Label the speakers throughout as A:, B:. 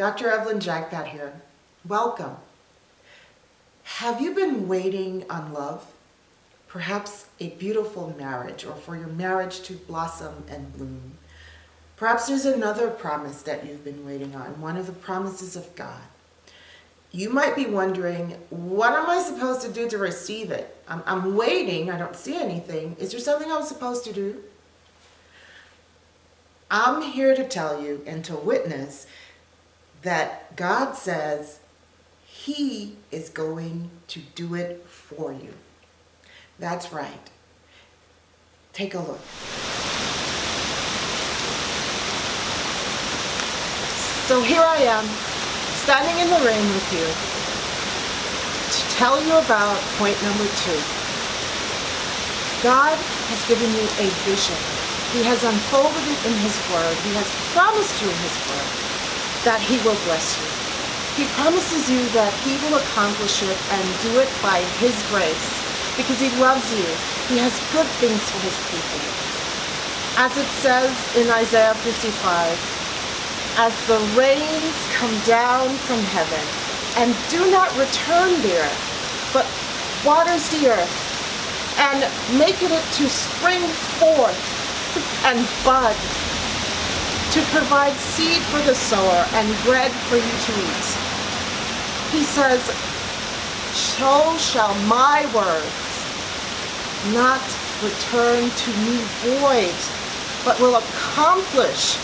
A: Dr. Evelyn Jagpat here. Welcome. Have you been waiting on love? Perhaps a beautiful marriage, or for your marriage to blossom and bloom. Perhaps there's another promise that you've been waiting on, one of the promises of God. You might be wondering, what am I supposed to do to receive it? I'm waiting, I don't see anything. Is there something I'm supposed to do? I'm here to tell you and to witness that God says He is going to do it for you. That's right. Take a look. So here I am, standing in the rain with you to tell you about point number 2. God has given you a vision. He has unfolded it in His Word. He has promised you in His Word that He will bless you. He promises you that He will accomplish it and do it by His grace because He loves you. He has good things for His people. As it says in Isaiah 55, as the rains come down from heaven and do not return there, but waters the earth and make it to spring forth and bud, to provide seed for the sower and bread for you to eat. He says, so shall my words not return to me void, but will accomplish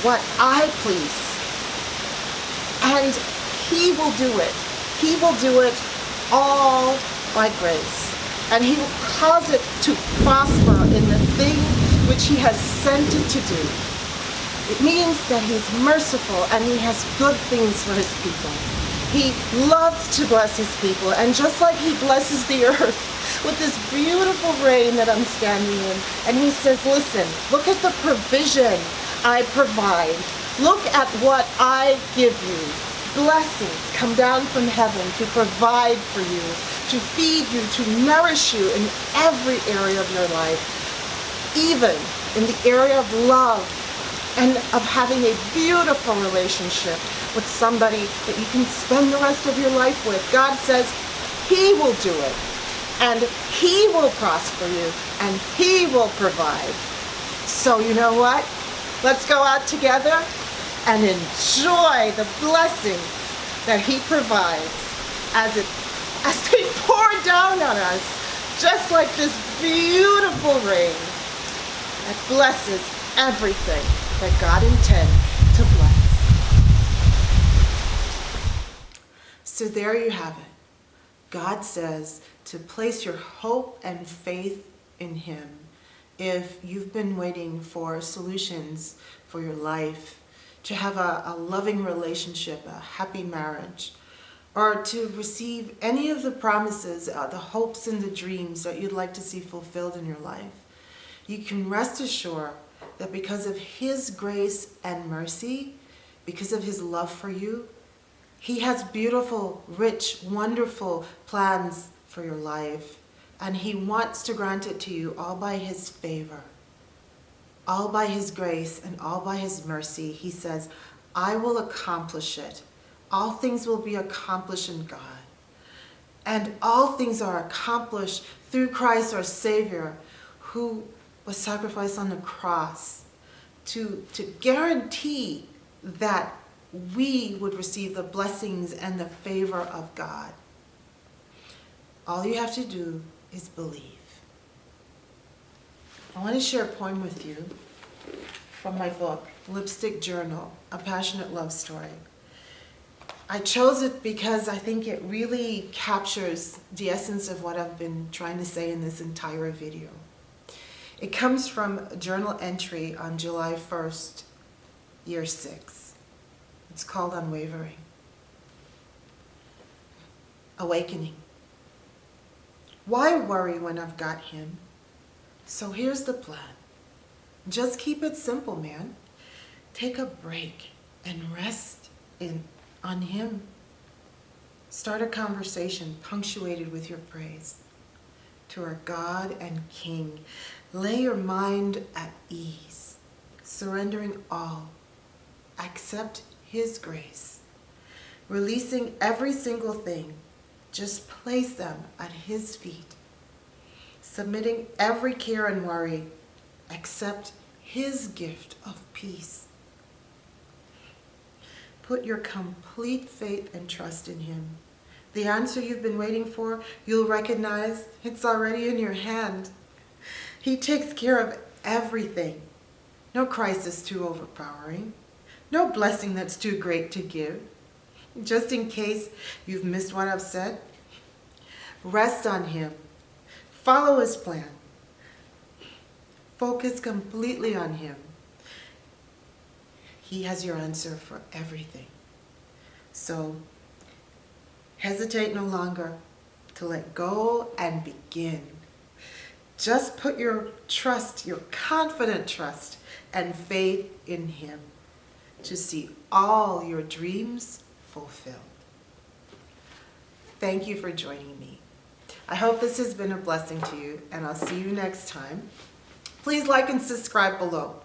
A: what I please. And He will do it. He will do it all by grace. And He will cause it to prosper in the thing which He has sent it to do. It means that He's merciful and He has good things for His people. He loves to bless His people, and just like He blesses the earth with this beautiful rain that I'm standing in, and He says, listen, look at the provision I provide. Look at what I give you. Blessings come down from heaven to provide for you, to feed you, to nourish you in every area of your life. Even in the area of love and of having a beautiful relationship with somebody that you can spend the rest of your life with. God says He will do it, and He will prosper you, and He will provide. So you know what? Let's go out together and enjoy the blessings that He provides as they pour down on us, just like this beautiful rain that blesses everything that God intends to bless. So there you have it. God says to place your hope and faith in Him if you've been waiting for solutions for your life, to have a loving relationship, a happy marriage, or to receive any of the promises, the hopes and the dreams that you'd like to see fulfilled in your life. You can rest assured that because of His grace and mercy, because of His love for you, He has beautiful, rich, wonderful plans for your life. And He wants to grant it to you all by His favor, all by His grace, and all by His mercy. He says, I will accomplish it. All things will be accomplished in God. And all things are accomplished through Christ our Savior, who was sacrificed on the cross to guarantee that we would receive the blessings and the favor of God. All you have to do is believe. I want to share a poem with you from my book, Lipstick Journal, A Passionate Love Story. I chose it because I think it really captures the essence of what I've been trying to say in this entire video. It comes from a journal entry on July 1st, year 6. It's called Unwavering. Awakening. Why worry when I've got Him? So here's the plan. Just keep it simple, man. Take a break and rest on Him. Start a conversation punctuated with your praise to our God and King. Lay your mind at ease, surrendering all. Accept His grace. Releasing every single thing, just place them at His feet. Submitting every care and worry, accept His gift of peace. Put your complete faith and trust in Him. The answer you've been waiting for, you'll recognize it's already in your hand. He takes care of everything. No crisis too overpowering. No blessing that's too great to give. Just in case you've missed what I've said, rest on Him. Follow His plan. Focus completely on Him. He has your answer for everything. So, hesitate no longer to let go and begin. Just put your trust, your confident trust and faith in Him to see all your dreams fulfilled. Thank you for joining me. I hope this has been a blessing to you, and I'll see you next time. Please like and subscribe below.